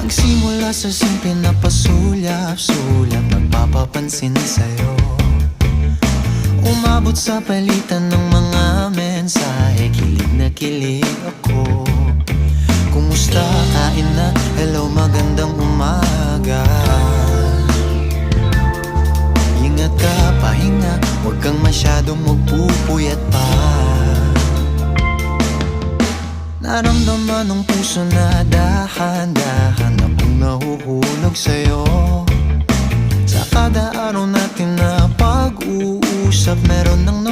Nagsimula sa simple na pasulyap-sulyap, nagpapapansin sa'yo. Umabot sa palitan ng mga mensahe, kilig na kilig ako. Kumusta, kain na, hello, magandang umaga. Ingat ka, pahinga, huwag kang masyadong magpupuyat pa. Naramdaman ng puso na dahan-dahan akong nahuhulog sa'yo. Sa kada araw natin na pag-uusap, meron ng